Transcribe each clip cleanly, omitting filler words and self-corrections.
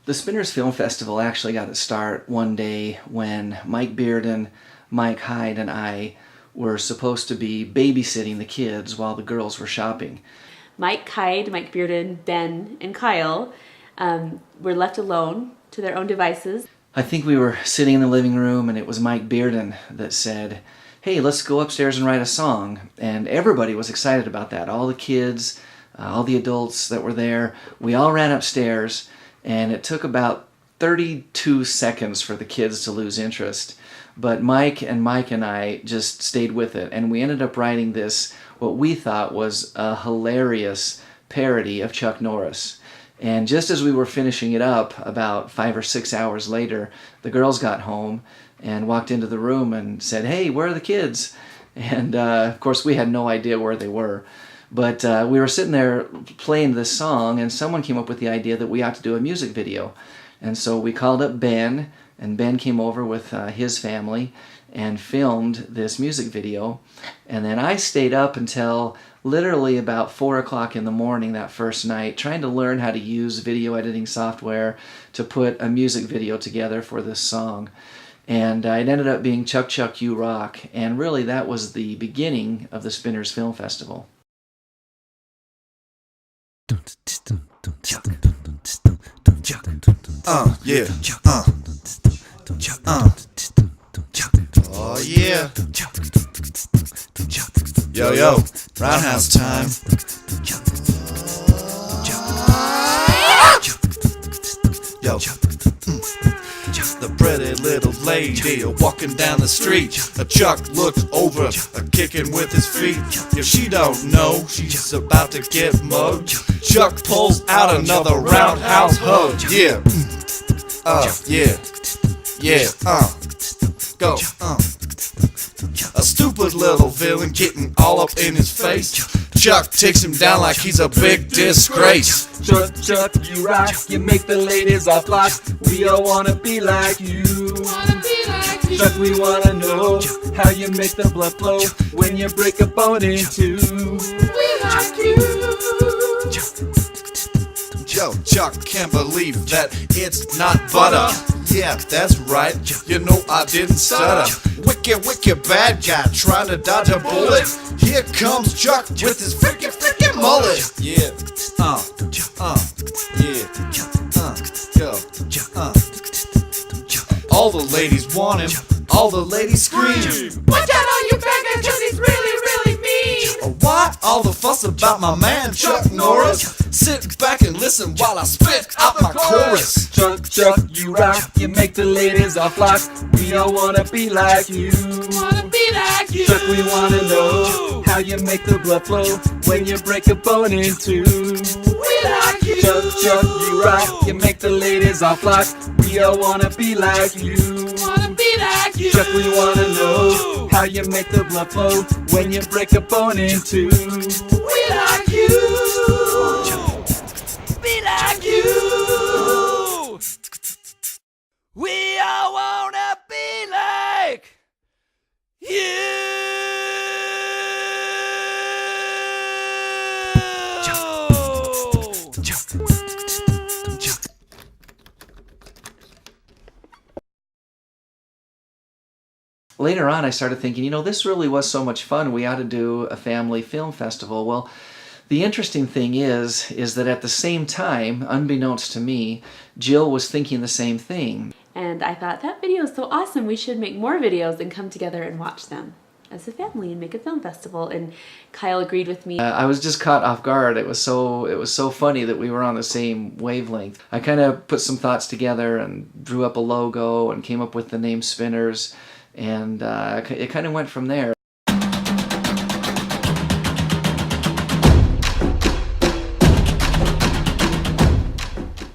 The Spinners Film Festival actually got its start one day when Mike Bearden, Mike Hyde, and I were supposed to be babysitting the kids while the girls were shopping. Mike Hyde, Mike Bearden, Ben, and Kyle were left alone to their own devices. I think we were sitting in the living room and it was Mike Bearden that said, "Hey, let's go upstairs and write a song." And everybody was excited about that. All the kids, all the adults that were there, we all ran upstairs, and it took about 32 seconds for the kids to lose interest. But Mike and I just stayed with it, and we ended up writing this, what we thought was a hilarious parody of Chuck Norris. And just as we were finishing it up, about 5 or 6 hours later, the girls got home and walked into the room and said, "Hey, where are the kids?" And of course we had no idea where they were. But we were sitting there playing this song, and someone came up with the idea that we ought to do a music video. And so we called up Ben, and Ben came over with his family and filmed this music video. And then I stayed up until literally about 4 o'clock in the morning that first night, trying to learn how to use video editing software to put a music video together for this song. And it ended up being Chuck Chuck You Rock, and really that was the beginning of the Spinners Film Festival. Yeah. Oh yeah. Yo, Roundhouse time. Yo. The pretty little lady walking down the street. Chuck looked over, kicking with his feet. If she don't know she's about to get mugged, Chuck pulls out another roundhouse hug. Yeah. Go. A stupid little villain getting all up in his face. Chuck takes him down like he's a big disgrace. Chuck, Chuck, you rock, you make the ladies all flock. We all wanna be like you. Chuck, we wanna know how you make the blood flow when you break a bone in two. We like you. Yo, Chuck can't believe that it's not butter. Yeah, that's right, you know I didn't stutter. Wicked bad guy trying to dodge a bullet. Here comes Chuck with his freaking mullet. Yeah, All the ladies want him, all the ladies scream. Watch out on your back, cause he's really mean. Why all the fuss about my man Chuck Norris? Sit back and listen while I spit out my chorus. Chuck, Chuck, you rock, you make the ladies all flock. We all wanna be like you. Chuck, we wanna know how you make the blood flow when you break a bone in two. We like you. Chuck, Chuck, you rock, you make the ladies all flock. We all wanna be like you. Chuck, we wanna know how you make the blood flow when you break a bone in two. We like you. Be like you. We all wanna be like you. Later on, I started thinking, this really was so much fun. We ought to do a family film festival. Well, the interesting thing is that at the same time, unbeknownst to me, Jill was thinking the same thing. And I thought, that video is so awesome, we should make more videos and come together and watch them as a family and make a film festival. And Kyle agreed with me. I was just caught off guard. It was so funny that we were on the same wavelength. I kind of put some thoughts together and drew up a logo and came up with the name Spinners, and it kind of went from there.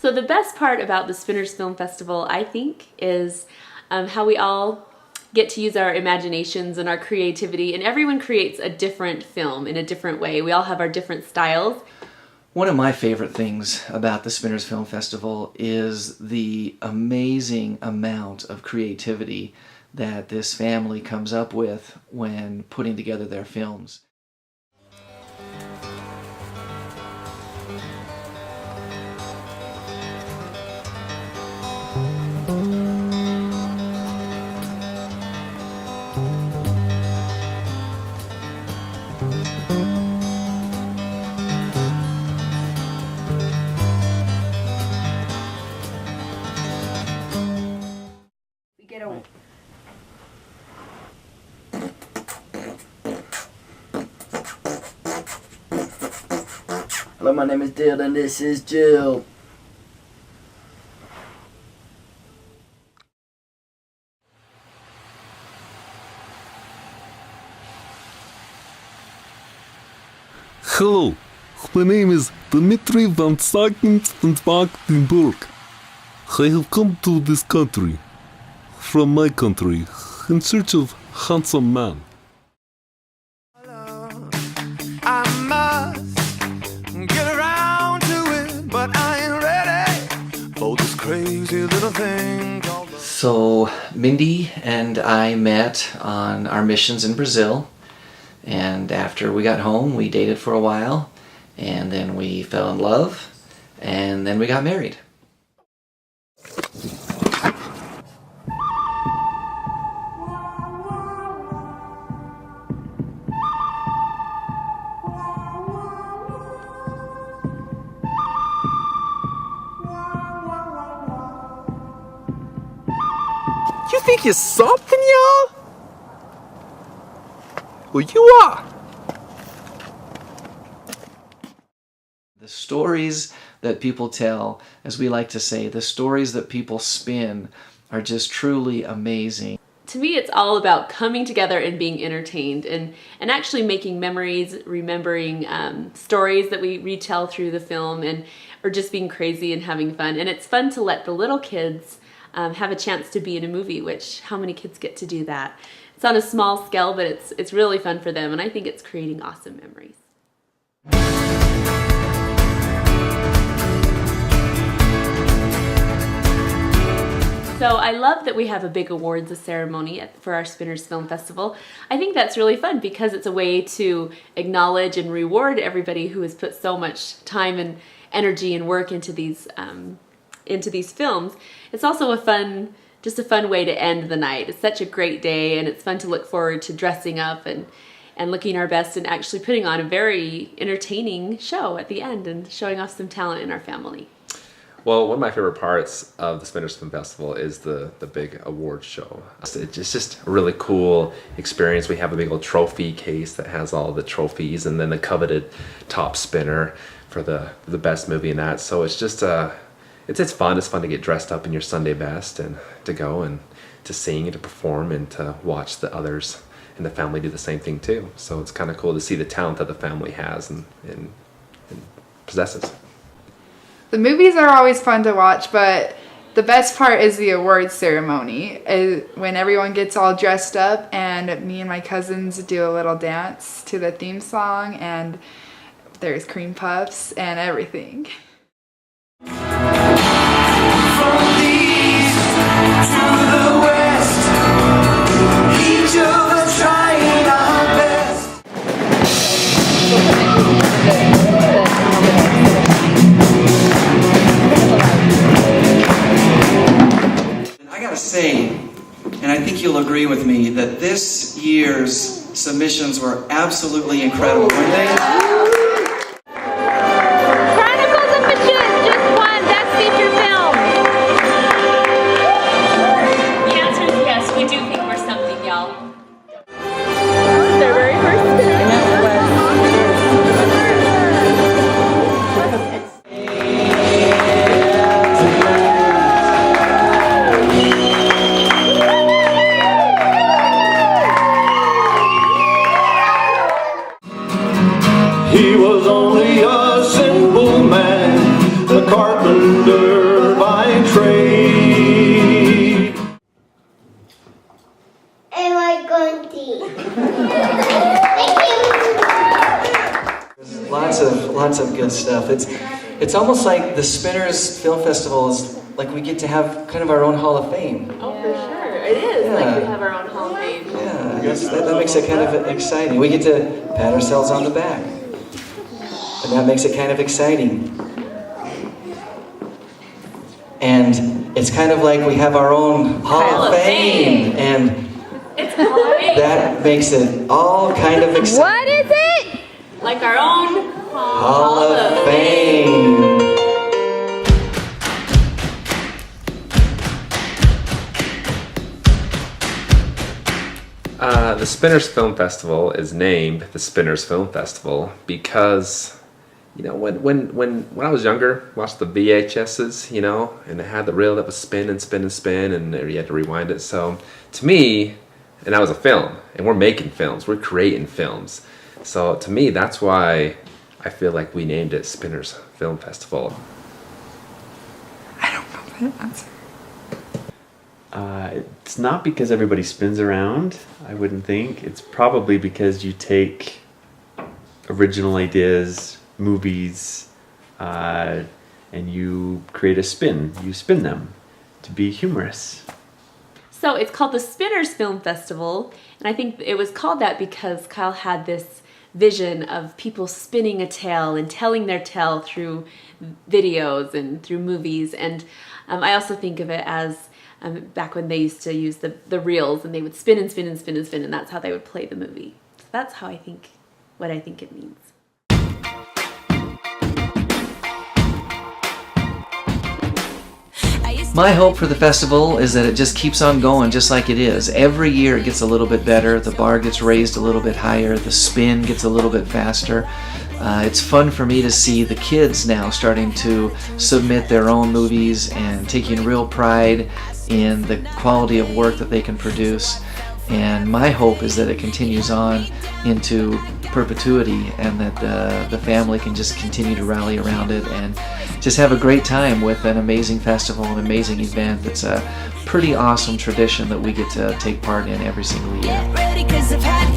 So the best part about the Spinners Film Festival, I think, is how we all get to use our imaginations and our creativity, and everyone creates a different film in a different way. We all have our different styles. One of my favorite things about the Spinners Film Festival is the amazing amount of creativity that this family comes up with when putting together their films. Hello, my name is Dylan, and this is Jill. Hello, my name is Dmitry van Sakins van Sparkenburg. I have come to this country, from my country, in search of handsome man. I must get around to it, but I ain't ready for this crazy little thing called love. So Mindy and I met on our missions in Brazil, and after we got home we dated for a while, and then we fell in love, and then we got married. You think you're something, y'all? Well, you are. The stories that people tell, as we like to say, the stories that people spin are just truly amazing. To me, it's all about coming together and being entertained and actually making memories, remembering stories that we retell through the film, or just being crazy and having fun. And it's fun to let the little kids have a chance to be in a movie, which how many kids get to do that? It's on a small scale, but it's really fun for them, and I think it's creating awesome memories. So I love that we have a big awards ceremony for our Spinners Film Festival. I think that's really fun because it's a way to acknowledge and reward everybody who has put so much time and energy and work into these films. It's also just a fun way to end the night. It's such a great day, and it's fun to look forward to dressing up and looking our best and actually putting on a very entertaining show at the end and showing off some talent in our family. Well, one of my favorite parts of the Spinners Film Festival is the big award show. It's just a really cool experience. We have a big old trophy case that has all the trophies, and then the coveted top spinner for the best movie in that. So it's just it's fun. It's fun to get dressed up in your Sunday best and to go and to sing and to perform and to watch the others in the family do the same thing too. So it's kind of cool to see the talent that the family has and possesses. The movies are always fun to watch, but the best part is the awards ceremony, when everyone gets all dressed up and me and my cousins do a little dance to the theme song, and there's cream puffs and everything. From the east to the west, each of us trying our best. I gotta say, and I think you'll agree with me, that this year's submissions were absolutely incredible, weren't they? He was only a simple man, a carpenter by trade. I like Gunty. Lots of good stuff. It's almost like the Spinners Film Festival is like we get to have kind of our own Hall of Fame. Oh, for sure. It is. Like we have our own Hall of Fame. Yeah, that makes it kind of exciting. We get to pat ourselves on the back. And that makes it kind of exciting. And it's kind of like we have our own Hall of Fame. And it's Hall of Fame. That makes it all kind of exciting. What is it? Like our own Hall of Fame. The Spinners Film Festival is named the Spinners Film Festival because You know, when I was younger, watched the VHSs, you know, and it had the reel that was spin and spin and spin, and you had to rewind it. So to me, and that was a film, and we're making films, we're creating films. So to me, that's why I feel like we named it Spinners Film Festival. I don't know that answer. It's not because everybody spins around, I wouldn't think. It's probably because you take original ideas, movies, and you create a spin. You spin them to be humorous. So it's called the Spinners Film Festival, and I think it was called that because Kyle had this vision of people spinning a tale and telling their tale through videos and through movies. And I also think of it as back when they used to use the reels, and they would spin and spin and spin and spin, and that's how they would play the movie. So that's how what I think it means. My hope for the festival is that it just keeps on going just like it is. Every year it gets a little bit better, the bar gets raised a little bit higher, the spin gets a little bit faster. It's fun for me to see the kids now starting to submit their own movies and taking real pride in the quality of work that they can produce. And my hope is that it continues on into perpetuity, and that the family can just continue to rally around it and just have a great time with an amazing festival, an amazing event that's a pretty awesome tradition that we get to take part in every single year. Get ready, 'cause I've had